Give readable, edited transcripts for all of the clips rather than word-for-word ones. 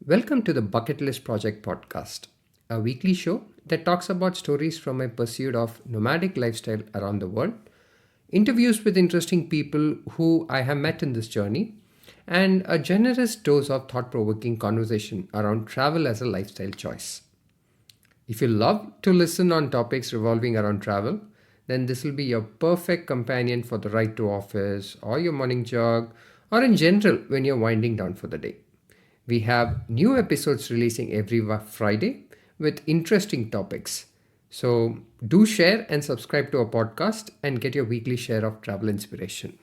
Welcome to the Bucket List Project podcast, a weekly show that talks about stories from my pursuit of nomadic lifestyle around the world, interviews with interesting people who I have met in this journey, and a generous dose of thought provoking conversation around travel as a lifestyle choice. If you love to listen on topics revolving around travel, then this will be your perfect companion for the ride to office or your morning jog or in general when you're winding down for the day. We have new episodes releasing every Friday with interesting topics. So do share and subscribe to our podcast and get your weekly share of travel inspiration.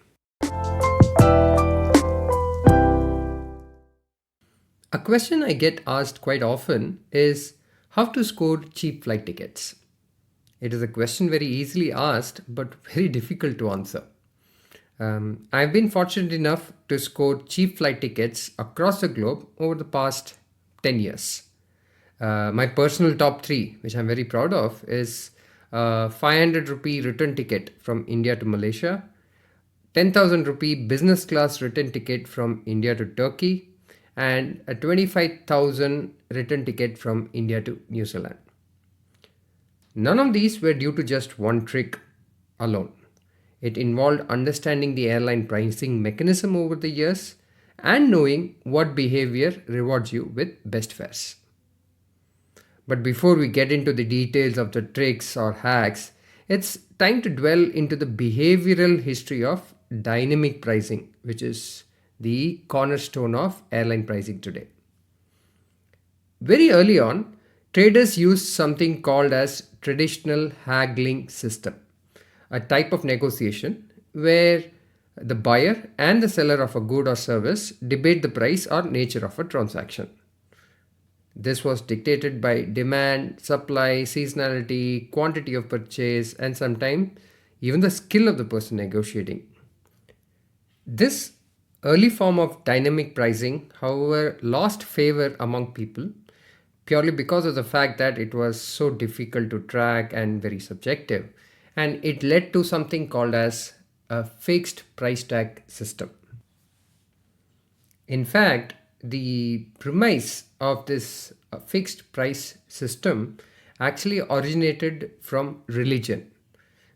A question I get asked quite often is how to score cheap flight tickets. It is a question very easily asked but very difficult to answer. I've been fortunate enough to score cheap flight tickets across the globe over the past 10 years. My personal top three, which I'm very proud of, is a 500 rupee return ticket from India to Malaysia, 10,000 rupee business class return ticket from India to Turkey, and a 25,000 return ticket from India to New Zealand. None of these were due to just one trick alone. It involved understanding the airline pricing mechanism over the years and knowing what behavior rewards you with best fares. But before we get into the details of the tricks or hacks, it's time to dwell into the behavioral history of dynamic pricing, which is the cornerstone of airline pricing today. Very early on, traders used something called as traditional haggling system, a type of negotiation where the buyer and the seller of a good or service debate the price or nature of a transaction. This was dictated by demand, supply, seasonality, quantity of purchase, and sometimes even the skill of the person negotiating. This early form of dynamic pricing, however, lost favor among people purely because of the fact that it was so difficult to track and very subjective, and it led to something called as a fixed price tag system. In fact, the premise of this fixed price system actually originated from religion,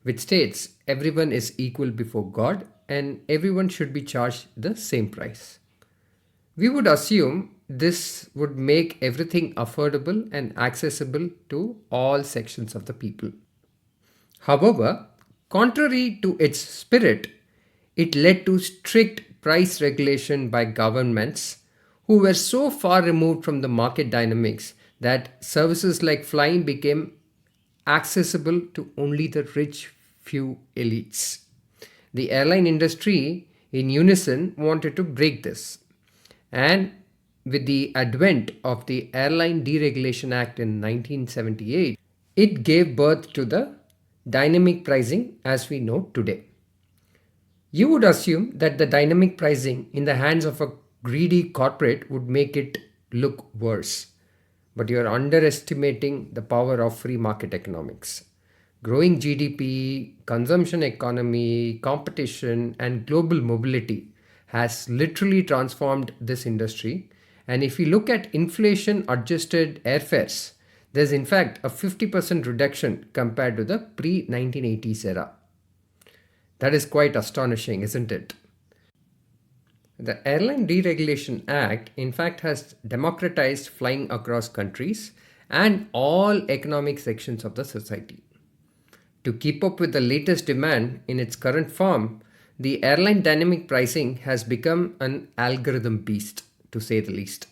which states everyone is equal before God and everyone should be charged the same price. We would assume this would make everything affordable and accessible to all sections of the people. However, contrary to its spirit, it led to strict price regulation by governments who were so far removed from the market dynamics that services like flying became accessible to only the rich few elites. The airline industry, in unison, wanted to break this. And with the advent of the Airline Deregulation Act in 1978, it gave birth to the dynamic pricing as we know today. You would assume that the dynamic pricing in the hands of a greedy corporate would make it look worse. But you are underestimating the power of free market economics. Growing GDP, consumption economy, competition, and global mobility has literally transformed this industry. And if you look at inflation adjusted airfares, there's in fact a 50% reduction compared to the pre 1980s era. That is quite astonishing, isn't it? The Airline Deregulation Act, in fact, has democratized flying across countries and all economic sections of the society. To keep up with the latest demand in its current form, the airline dynamic pricing has become an algorithm beast, to say the least.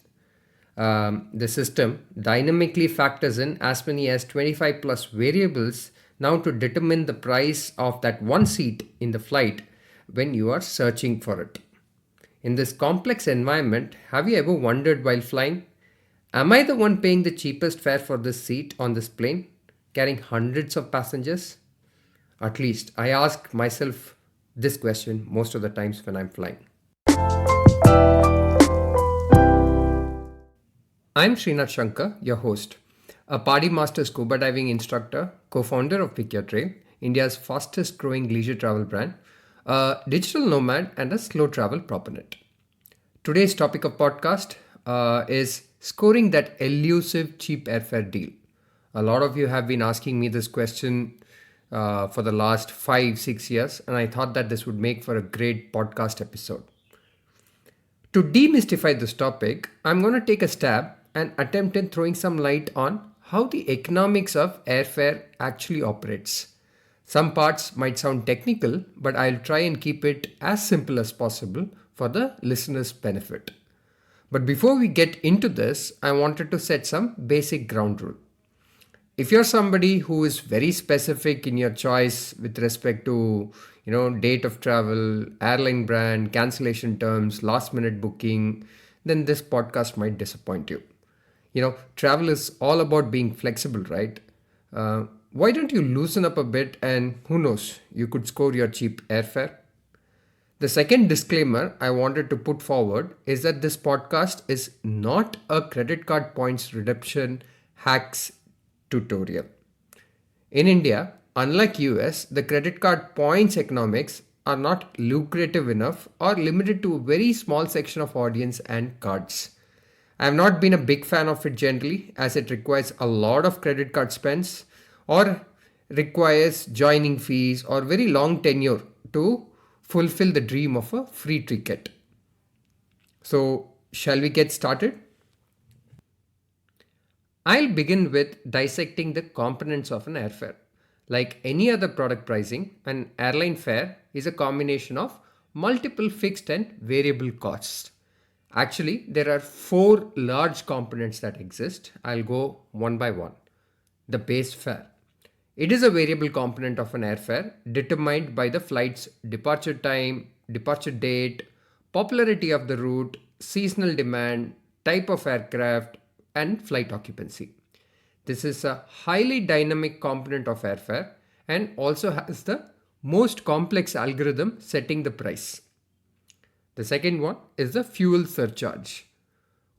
The system dynamically factors in as many as 25 plus variables now to determine the price of that one seat in the flight when you are searching for it. In this complex environment, have you ever wondered while flying, am I the one paying the cheapest fare for this seat on this plane, carrying hundreds of passengers? At least I ask myself this question most of the times when I'm flying. I'm Srinath Shankar, your host, a Party Master scuba diving instructor, co-founder of Pick Your Trail, India's fastest growing leisure travel brand, a digital nomad, and a slow travel proponent. Today's topic of podcast is scoring that elusive cheap airfare deal? A lot of you have been asking me this question for the last 5, 6 years, and I thought that this would make for a great podcast episode. To demystify this topic, I'm going to take a stab and attempt in throwing some light on how the economics of airfare actually operates. Some parts might sound technical, but I'll try and keep it as simple as possible for the listener's benefit. But before we get into this, I wanted to set some basic ground rule. If you're somebody who is very specific in your choice with respect to date of travel, airline brand, cancellation terms, last minute booking, then this podcast might disappoint you. Travel is all about being flexible, right? Why don't you loosen up a bit, and who knows, you could score your cheap airfare? The second disclaimer I wanted to put forward is that this podcast is not a credit card points redemption hacks tutorial. In India, unlike US, the credit card points economics are not lucrative enough or limited to a very small section of audience and cards. I have not been a big fan of it generally, as it requires a lot of credit card spends or requires joining fees or very long tenure to fulfill the dream of a free ticket. So, shall we get started? I'll begin with dissecting the components of an airfare. Like any other product pricing, an airline fare is a combination of multiple fixed and variable costs. Actually, there are four large components that exist. I'll go one by one. The base fare. It is a variable component of an airfare determined by the flight's departure time, departure date, popularity of the route, seasonal demand, type of aircraft, and flight occupancy. This is a highly dynamic component of airfare and also has the most complex algorithm setting the price. The second one is the fuel surcharge.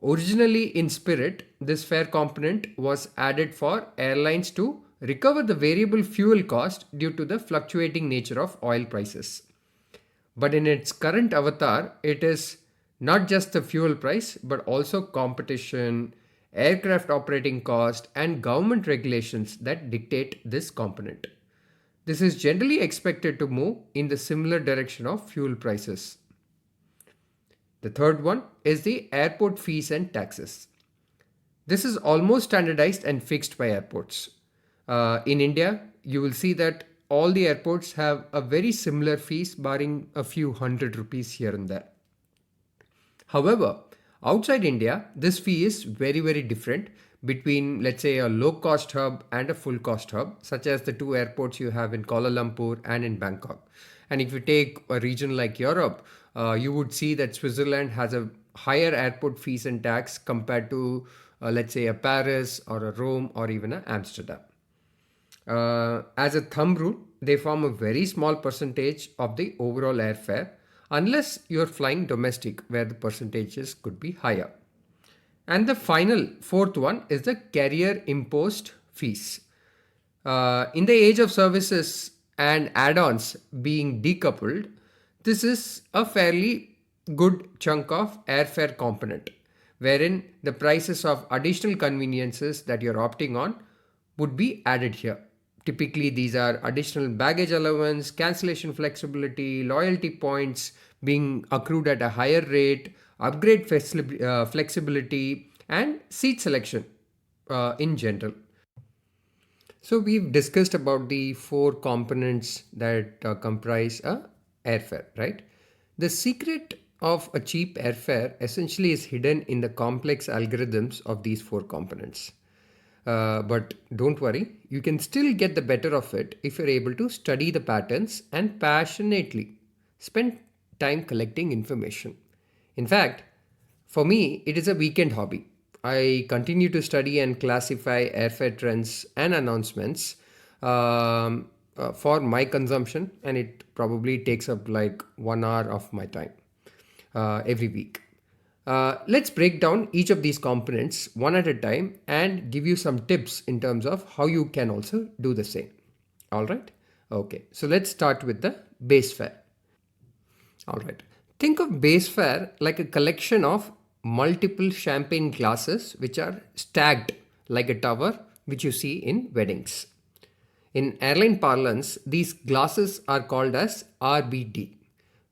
Originally in Spirit, this fare component was added for airlines to recover the variable fuel cost due to the fluctuating nature of oil prices. But in its current avatar, it is not just the fuel price but also competition, aircraft operating cost, and government regulations that dictate this component. This is generally expected to move in the similar direction of fuel prices. The third one is the airport fees and taxes. This is almost standardized and fixed by airports. In India, you will see that all the airports have a very similar fees, barring a few hundred rupees here and there. However, outside India, this fee is very, very different between, let's say, a low cost hub and a full cost hub, such as the two airports you have in Kuala Lumpur and in Bangkok. And if you take a region like Europe, you would see that Switzerland has a higher airport fees and tax compared to, let's say, a Paris or a Rome or even a Amsterdam. As a thumb rule, they form a very small percentage of the overall airfare, unless you're flying domestic, where the percentages could be higher. And the final fourth one is the carrier imposed fees. In the age of services and add-ons being decoupled, this is a fairly good chunk of airfare component, wherein the prices of additional conveniences that you're opting on would be added here. Typically, these are additional baggage allowance, cancellation flexibility, loyalty points being accrued at a higher rate, upgrade flexibility, and seat selection in general. So we've discussed about the four components that comprise a airfare, right? The secret of a cheap airfare essentially is hidden in the complex algorithms of these four components. But don't worry, you can still get the better of it if you're able to study the patterns and passionately spend time collecting information. In fact, for me, it is a weekend hobby. I continue to study and classify airfare trends and announcements for my consumption, and it probably takes up like 1 hour of my time every week. Let's break down each of these components one at a time and give you some tips in terms of how you can also do the same. All right. Okay. So let's start with the base fare. All right. Think of base fare like a collection of multiple champagne glasses which are stacked like a tower, which you see in weddings. In airline parlance, these glasses are called as RBD,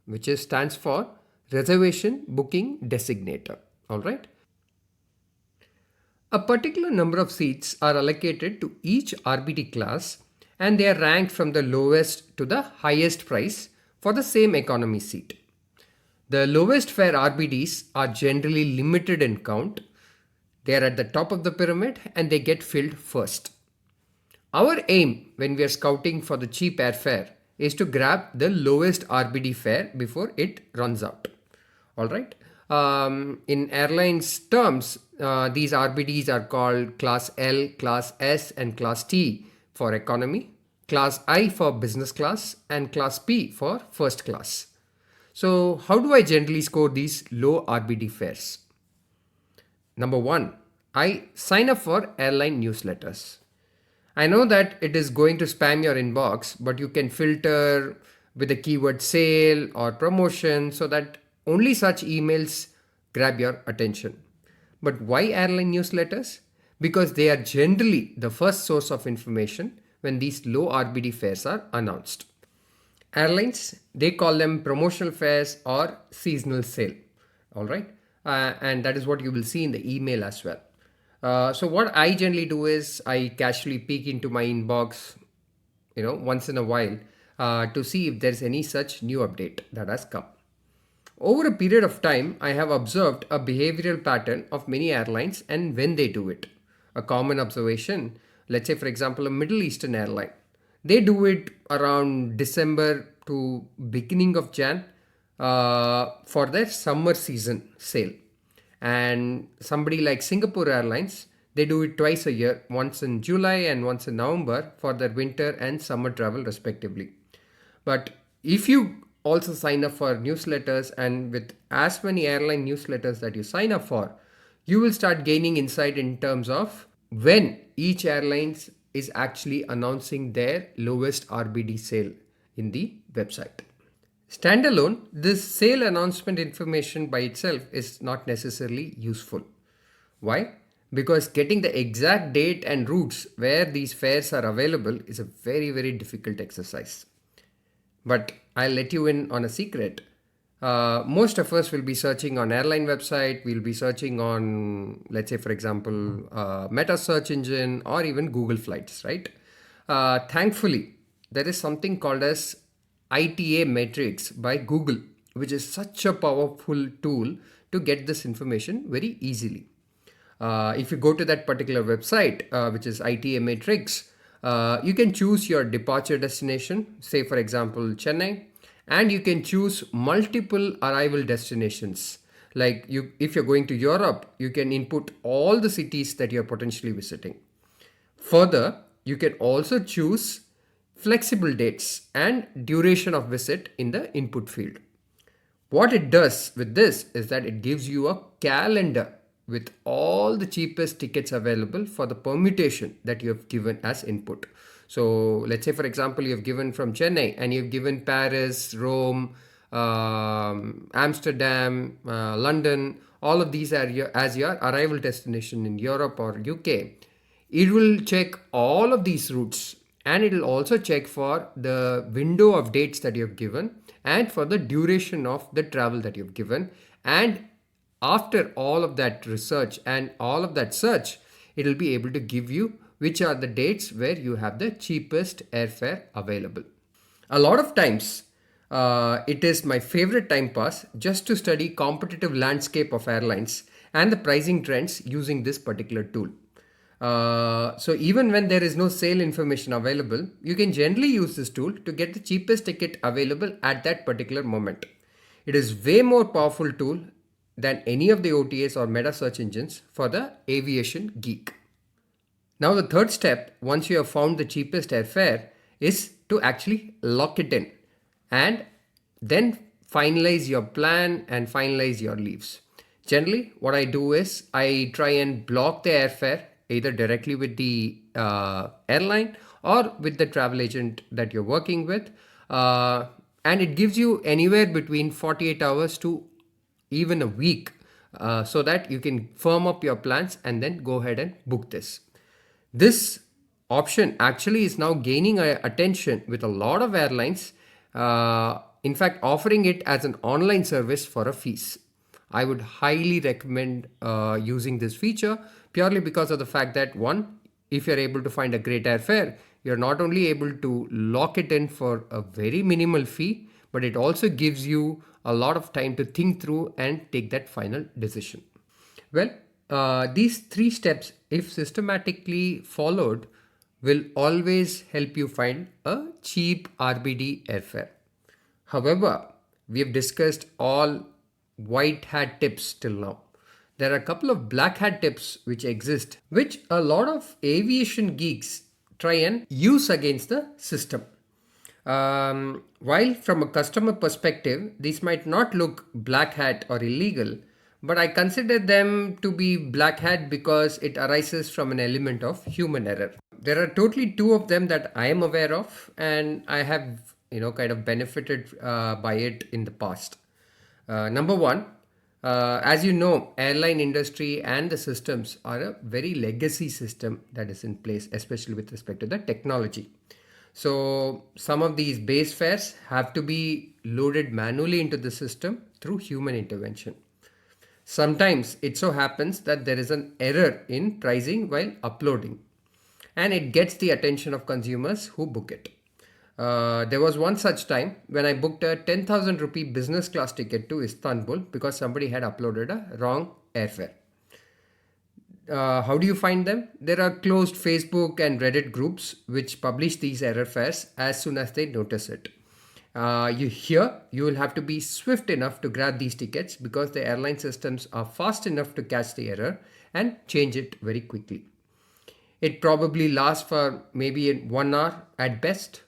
which stands for Reservation Booking Designator. All right. A particular number of seats are allocated to each RBD class and they are ranked from the lowest to the highest price for the same economy seat. The lowest fare RBDs are generally limited in count. They are at the top of the pyramid and they get filled first. Our aim when we are scouting for the cheap airfare is to grab the lowest RBD fare before it runs out. All right. In airlines terms, these RBDs are called Class L, Class S, and Class T for economy, Class I for business class, and Class P for first class. So, how do I generally score these low RBD fares? Number one, I sign up for airline newsletters. I know that it is going to spam your inbox, but you can filter with the keyword sale or promotion so that only such emails grab your attention. But why airline newsletters? Because they are generally the first source of information when these low RBD fares are announced. Airlines, they call them promotional fares or seasonal sale. All right. And that is what you will see in the email as well. So what I generally do is I casually peek into my inbox, once in a while to see if there's any such new update that has come. Over a period of time, I have observed a behavioral pattern of many airlines and when they do it. A common observation, let's say for example, a Middle Eastern airline. They do it around December to beginning of Jan for their summer season sale. And somebody like Singapore Airlines, they do it twice a year, once in July and once in November for their winter and summer travel respectively. But if you also sign up for newsletters and with as many airline newsletters that you sign up for, you will start gaining insight in terms of when each airline is actually announcing their lowest RBD sale in the website. Standalone, this sale announcement information by itself is not necessarily useful. Why? Because getting the exact date and routes where these fares are available is a very, very difficult exercise. But I'll let you in on a secret. Most of us will be searching on airline website, we'll be searching on, let's say for example, Meta search engine or even Google Flights, right? Thankfully, there is something called as ITA Matrix by Google, which is such a powerful tool to get this information very easily. If you go to that particular website, which is ITA Matrix, you can choose your departure destination, say for example Chennai, and you can choose multiple arrival destinations. Like if you're going to Europe, you can input all the cities that you're potentially visiting. Further, you can also choose flexible dates and duration of visit in the input field. What it does with this is that it gives you a calendar with all the cheapest tickets available for the permutation that you have given as input. So let's say for example you have given from Chennai and you've given Paris, Rome, Amsterdam, London, all of these are as your arrival destination in Europe or UK. It will check all of these routes and it will also check for the window of dates that you have given and for the duration of the travel that you have given. And after all of that research and all of that search, it will be able to give you which are the dates where you have the cheapest airfare available. A lot of times, it is my favorite time pass just to study competitive landscape of airlines and the pricing trends using this particular tool. So even when there is no sale information available, you can generally use this tool to get the cheapest ticket available at that particular moment. It is way more powerful tool than any of the OTAs or meta search engines for the aviation geek. Now the third step, once you have found the cheapest airfare, is to actually lock it in and then finalize your plan and finalize your leaves. Generally, what I do is I try and block the airfare either directly with the airline or with the travel agent that you're working with. And it gives you anywhere between 48 hours to even a week so that you can firm up your plans and then go ahead and book this. This option actually is now gaining attention with a lot of airlines, in fact, offering it as an online service for a fees. I would highly recommend using this feature purely because of the fact that, one, if you're able to find a great airfare, you're not only able to lock it in for a very minimal fee, but it also gives you a lot of time to think through and take that final decision. Well, these three steps, if systematically followed, will always help you find a cheap RBD airfare. However, we have discussed all white hat tips till now. There are a couple of black hat tips which exist, which a lot of aviation geeks try and use against the system. While from a customer perspective, these might not look black hat or illegal, but I consider them to be black hat because it arises from an element of human error. There are totally two of them that I am aware of, and I have kind of benefited by it in the past. Number one, as you know, airline industry and the systems are a very legacy system that is in place, especially with respect to the technology. So some of these base fares have to be loaded manually into the system through human intervention. Sometimes it so happens that there is an error in pricing while uploading, and it gets the attention of consumers who book it. There was one such time when I booked a 10,000 rupee business class ticket to Istanbul because somebody had uploaded a wrong airfare. How do you find them? There are closed Facebook and Reddit groups which publish these error fares as soon as they notice it. You will have to be swift enough to grab these tickets because the airline systems are fast enough to catch the error and change it very quickly. It probably lasts for maybe 1 hour at best.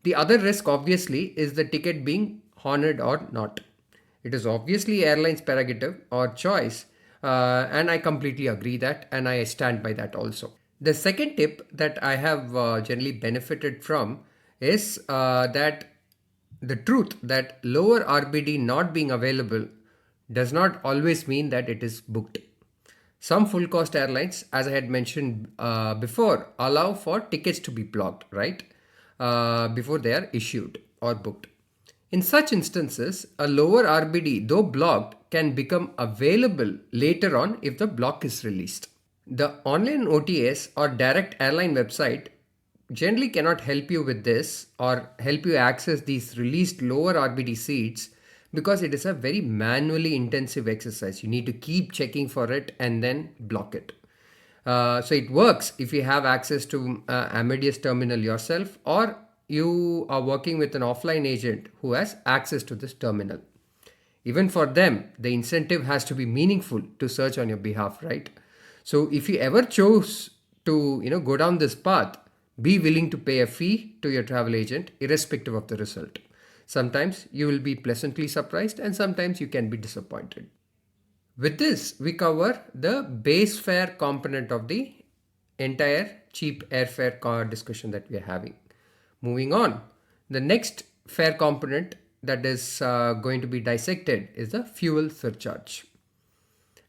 The other risk, obviously, is the ticket being honored or not. It is obviously airline's prerogative or choice, and I completely agree that, and I stand by that also. The second tip that I have generally benefited from is that the truth that lower RBD not being available does not always mean that it is booked. Some full cost airlines, as I had mentioned before, allow for tickets to be blocked, right? Before they are issued or booked. In such instances, a lower RBD, though blocked, can become available later on if the block is released. The online OTAs or direct airline website generally cannot help you with this or help you access these released lower RBD seats because it is a very manually intensive exercise. You need to keep checking for it and then block it. So it works if you have access to Amadeus terminal yourself or you are working with an offline agent who has access to this terminal. Even for them, the incentive has to be meaningful to search on your behalf, right? So if you ever chose to go down this path, be willing to pay a fee to your travel agent irrespective of the result. Sometimes you will be pleasantly surprised and sometimes you can be disappointed. With this, we cover the base fare component of the entire cheap airfare discussion that we are having. Moving on, the next fare component that is going to be dissected is the fuel surcharge.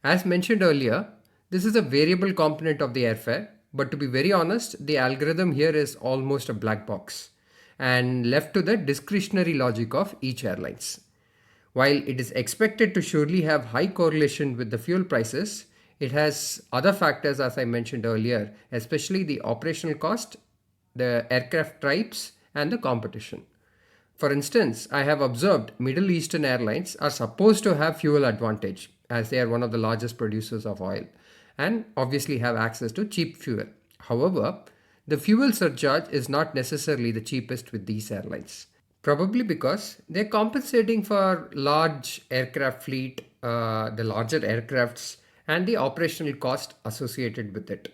As mentioned earlier, this is a variable component of the airfare, but to be very honest, the algorithm here is almost a black box and left to the discretionary logic of each airlines. While it is expected to surely have high correlation with the fuel prices, it has other factors as I mentioned earlier, especially the operational cost, the aircraft types, and the competition. For instance, I have observed Middle Eastern airlines are supposed to have fuel advantage as they are one of the largest producers of oil and obviously have access to cheap fuel. However, the fuel surcharge is not necessarily the cheapest with these airlines. Probably because they're compensating for large aircraft fleet, the larger aircrafts, and the operational cost associated with it.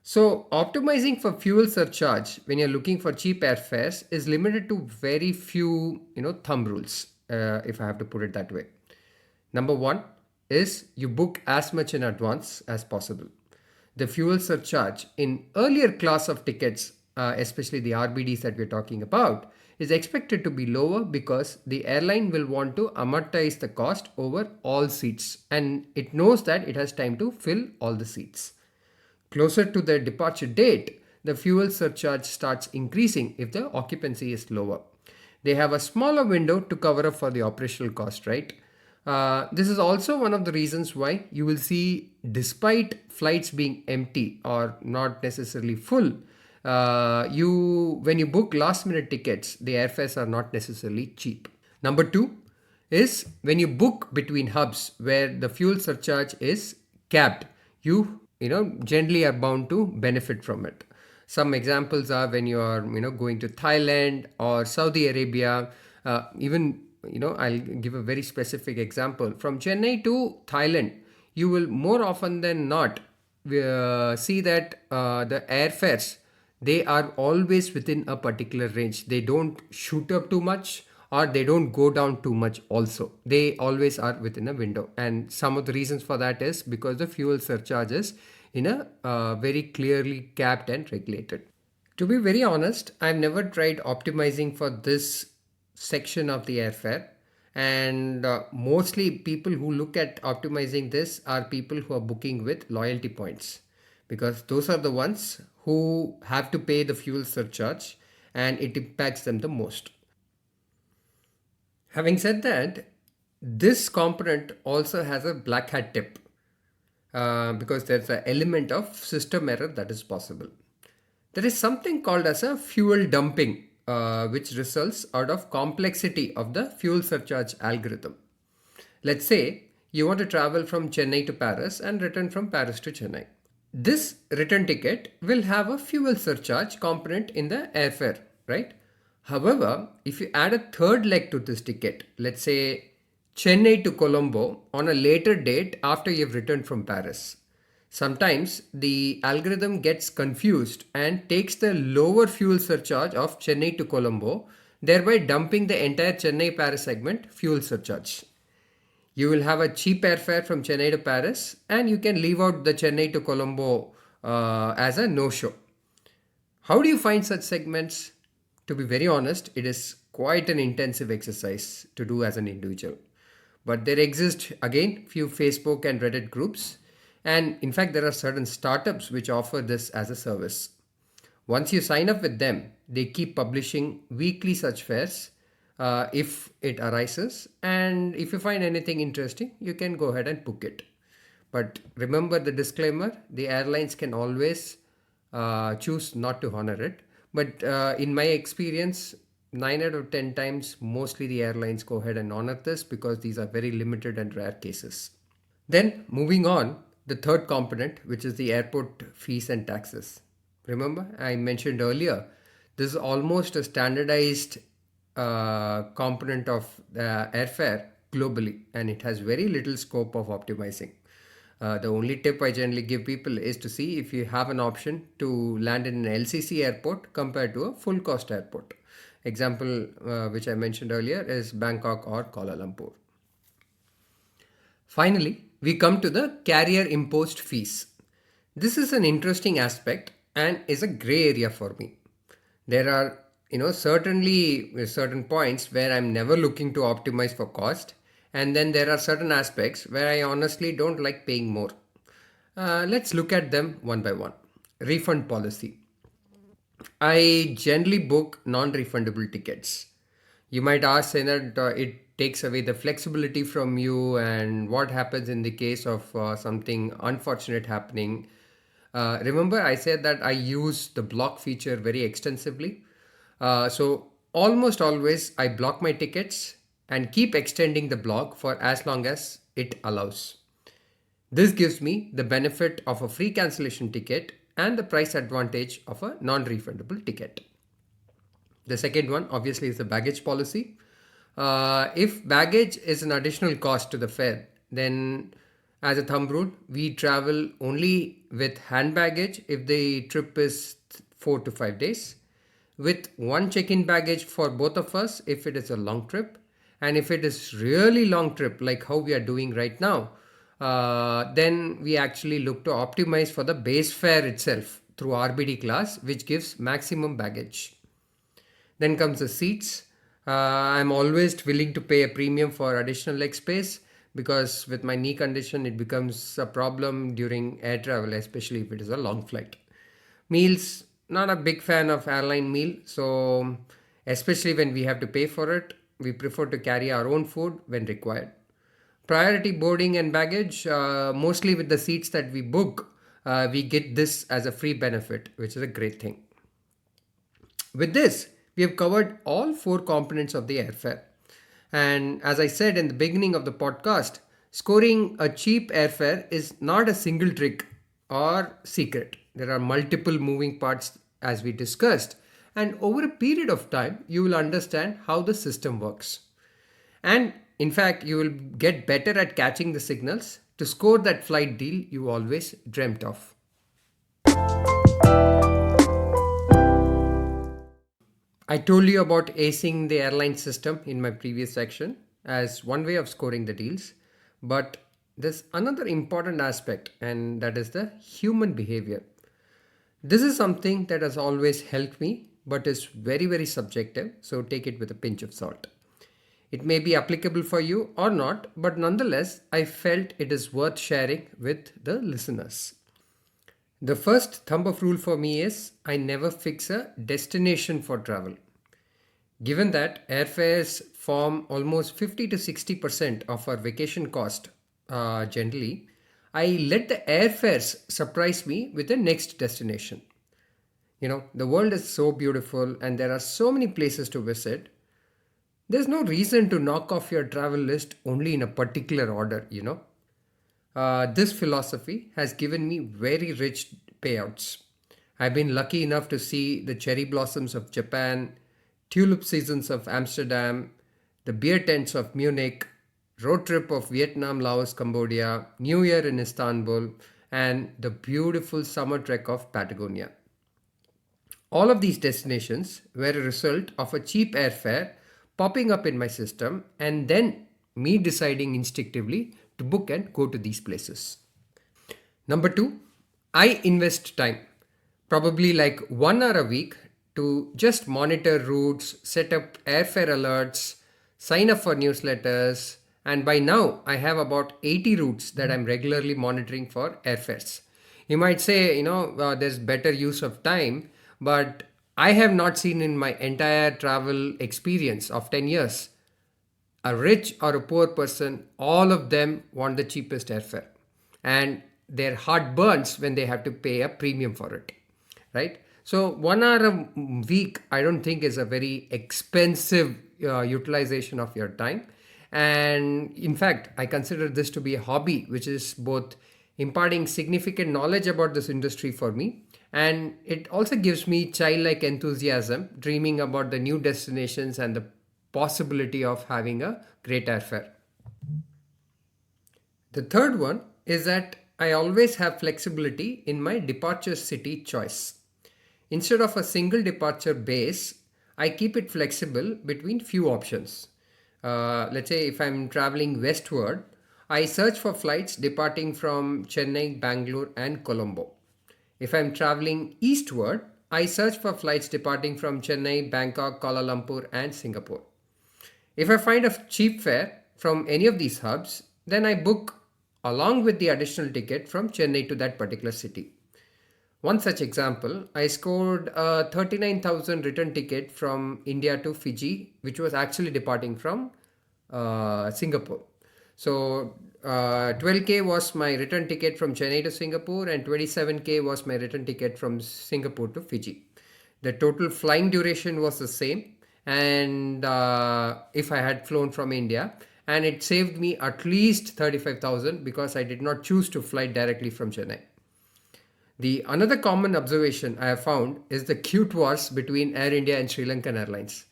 So, optimizing for fuel surcharge when you're looking for cheap airfares is limited to very few, thumb rules, if I have to put it that way. Number one is you book as much in advance as possible. The fuel surcharge in earlier class of tickets, especially the RBDs that we're talking about, is expected to be lower because the airline will want to amortize the cost over all seats and it knows that it has time to fill all the seats. Closer to the departure date, the fuel surcharge starts increasing if the occupancy is lower. They have a smaller window to cover up for the operational cost, right? This is also one of the reasons why you will see, despite flights being empty or not necessarily full, you when you book last minute tickets, the airfares are not necessarily cheap. Number two is when you book between hubs where the fuel surcharge is capped, you generally are bound to benefit from it. Some examples are when you are going to Thailand or Saudi Arabia. Even I'll give a very specific example. From Chennai to Thailand, you will more often than not see that the airfares, they are always within a particular range. They don't shoot up too much or they don't go down too much also. They always are within a window. And some of the reasons for that is because the fuel surcharge is in a very clearly capped and regulated. To be very honest, I've never tried optimizing for this section of the airfare. And mostly people who look at optimizing this are people who are booking with loyalty points because those are the ones who have to pay the fuel surcharge and it impacts them the most. Having said that, this component also has a black hat tip because there's an element of system error that is possible. There is something called as a fuel dumping, which results out of complexity of the fuel surcharge algorithm. Let's say you want to travel from Chennai to Paris and return from Paris to Chennai. This return ticket will have a fuel surcharge component in the airfare, right? However, if you add a third leg to this ticket, let's say Chennai to Colombo on a later date after you've returned from Paris, sometimes the algorithm gets confused and takes the lower fuel surcharge of Chennai to Colombo, thereby dumping the entire Chennai Paris segment fuel surcharge. You will have a cheap airfare from Chennai to Paris and you can leave out the Chennai to Colombo as a no-show. How do you find such segments? To be very honest, it is quite an intensive exercise to do as an individual. But there exist again few Facebook and Reddit groups, and in fact there are certain startups which offer this as a service. Once you sign up with them, they keep publishing weekly such fares if it arises, and if you find anything interesting, you can go ahead and book it. But remember the disclaimer: the airlines can always choose not to honor it. But in my experience, 9 out of 10 times, mostly the airlines go ahead and honor this because these are very limited and rare cases. Then moving on, the third component, which is the airport fees and taxes. Remember, I mentioned earlier, this is almost a standardized component of airfare globally, and it has very little scope of optimizing. The only tip I generally give people is to see if you have an option to land in an LCC airport compared to a full cost airport. Example which I mentioned earlier is Bangkok or Kuala Lumpur. Finally, we come to the carrier imposed fees. This is an interesting aspect and is a gray area for me. There are certainly certain points where I'm never looking to optimize for cost, and then there are certain aspects where I honestly don't like paying more. Let's look at them one by one. Refund policy. I generally book non-refundable tickets. You might ask, say that it takes away the flexibility from you, and what happens in the case of something unfortunate happening. Remember, I said that I use the block feature very extensively. So almost always I block my tickets and keep extending the block for as long as it allows. This gives me the benefit of a free cancellation ticket and the price advantage of a non-refundable ticket. The second one obviously is the baggage policy. If baggage is an additional cost to the fare, then as a thumb rule, we travel only with hand baggage if the trip is 4 to 5 days, with one check-in baggage for both of us if it is a long trip, and if it is really long trip like how we are doing right now, then we actually look to optimize for the base fare itself through RBD class, which gives maximum baggage. Then comes the seats. I'm always willing to pay a premium for additional leg space because with my knee condition, it becomes a problem during air travel, especially if it is a long flight. Meals, not a big fan of airline meal, so especially when we have to pay for it, we prefer to carry our own food when required. Priority boarding and baggage, mostly with the seats that we book, we get this as a free benefit, which is a great thing. With this, we have covered all four components of the airfare. And as I said in the beginning of the podcast, scoring a cheap airfare is not a single trick or secret. There are multiple moving parts as we discussed. And over a period of time, you will understand how the system works. And in fact, you will get better at catching the signals to score that flight deal you always dreamt of. I told you about acing the airline system in my previous section as one way of scoring the deals, but there's another important aspect, and that is the human behavior. This is something that has always helped me, but is very, very subjective, so take it with a pinch of salt. It may be applicable for you or not, but nonetheless, I felt it is worth sharing with the listeners. The first thumb of rule for me is I never fix a destination for travel. Given that airfares form almost 50 to 60% of our vacation cost generally, I let the airfares surprise me with the next destination. The world is so beautiful and there are so many places to visit. There's no reason to knock off your travel list only in a particular order. This philosophy has given me very rich payouts. I've been lucky enough to see the cherry blossoms of Japan, tulip seasons of Amsterdam, the beer tents of Munich, road trip of Vietnam, Laos, Cambodia, New Year in Istanbul, and the beautiful summer trek of Patagonia. All of these destinations were a result of a cheap airfare popping up in my system and then me deciding instinctively to book and go to these places. Number two, I invest time, probably like 1 hour a week, to just monitor routes, set up airfare alerts, sign up for newsletters, and by now I have about 80 routes that I'm regularly monitoring for airfares. You might say, there's better use of time, but I have not seen in my entire travel experience of 10 years a rich or a poor person, all of them want the cheapest airfare. And their heart burns when they have to pay a premium for it, right? So 1 hour a week, I don't think is a very expensive utilization of your time. And in fact, I consider this to be a hobby, which is both imparting significant knowledge about this industry for me. And it also gives me childlike enthusiasm, dreaming about the new destinations and the possibility of having a great airfare. The third one is that I always have flexibility in my departure city choice. Instead of a single departure base, I keep it flexible between few options. Let's say if I'm traveling westward, I search for flights departing from Chennai, Bangalore, and Colombo. If I'm traveling eastward, I search for flights departing from Chennai, Bangkok, Kuala Lumpur, and Singapore. If I find a cheap fare from any of these hubs, then I book along with the additional ticket from Chennai to that particular city. One such example, I scored a 39,000 return ticket from India to Fiji, which was actually departing from Singapore. So 12K was my return ticket from Chennai to Singapore and 27K was my return ticket from Singapore to Fiji. The total flying duration was the same, and if I had flown from India, and it saved me at least 35,000 because I did not choose to fly directly from Chennai. The another common observation I have found is the cute wars between Air India and Sri Lankan Airlines.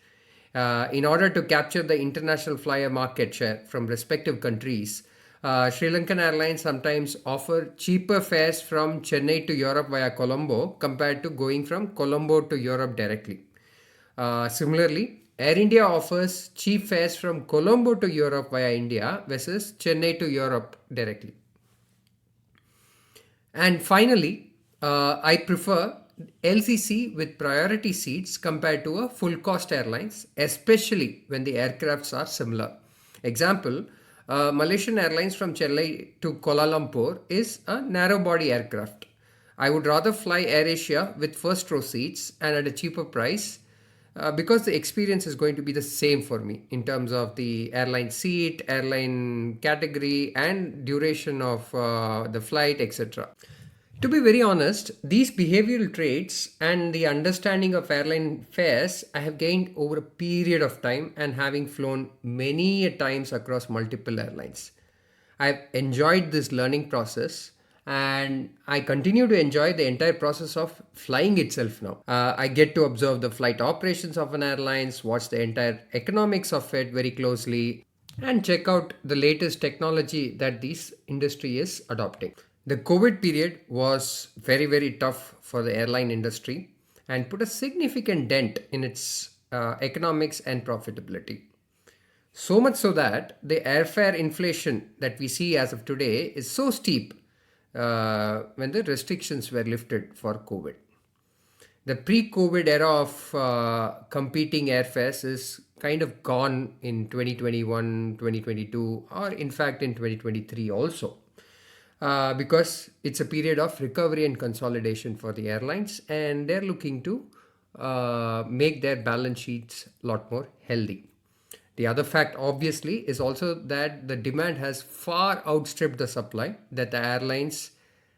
In order to capture the international flyer market share from respective countries, Sri Lankan Airlines sometimes offer cheaper fares from Chennai to Europe via Colombo compared to going from Colombo to Europe directly. Similarly, Air India offers cheap fares from Colombo to Europe via India versus Chennai to Europe directly. And finally, I prefer LCC with priority seats compared to a full cost airlines, especially when the aircrafts are similar. Example, Malaysian Airlines from Chennai to Kuala Lumpur is a narrow body aircraft. I would rather fly AirAsia with first row seats and at a cheaper price because the experience is going to be the same for me in terms of the airline seat, airline category, and duration of the flight, etc. To be very honest, these behavioral traits and the understanding of airline fares I have gained over a period of time and having flown many a times across multiple airlines. I've enjoyed this learning process and I continue to enjoy the entire process of flying itself now. I get to observe the flight operations of an airlines, watch the entire economics of it very closely, and check out the latest technology that this industry is adopting. The COVID period was very, very tough for the airline industry and put a significant dent in its economics and profitability. So much so that the airfare inflation that we see as of today is so steep when the restrictions were lifted for COVID. The pre-COVID era of competing airfares is kind of gone in 2021, 2022, or in fact in 2023 also. Because it's a period of recovery and consolidation for the airlines, and they're looking to make their balance sheets a lot more healthy. The other fact, obviously, is also that the demand has far outstripped the supply, that the airlines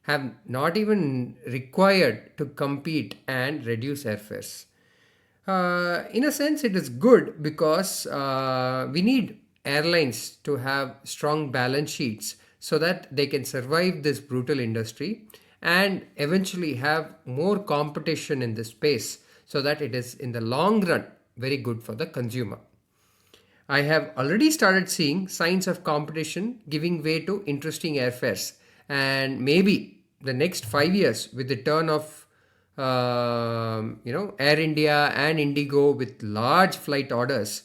have not even required to compete and reduce airfares. In a sense, it is good because we need airlines to have strong balance sheets so that they can survive this brutal industry and eventually have more competition in this space so that it is in the long run very good for the consumer. I have already started seeing signs of competition giving way to interesting airfares, and maybe the next 5 years with the turn of Air India and Indigo with large flight orders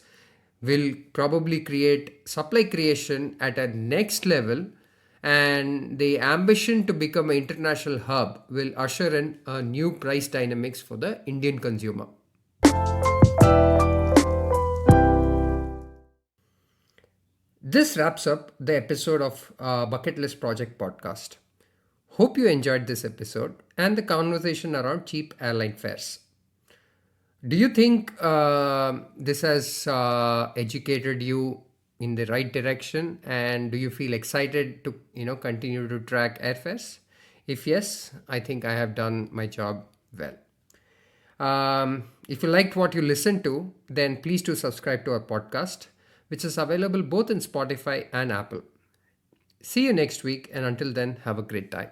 will probably create supply creation at a next level, and the ambition to become an international hub will usher in a new price dynamics for the Indian consumer. This wraps up the episode of Bucket List Project podcast. Hope you enjoyed this episode and the conversation around cheap airline fares. Do you think this has educated you in the right direction, and do you feel excited to continue to track airfares? If yes, I think I have done my job well. If you liked what you listened to, then please do subscribe to our podcast, which is available both in Spotify and Apple. See you next week, and until then, have a great time.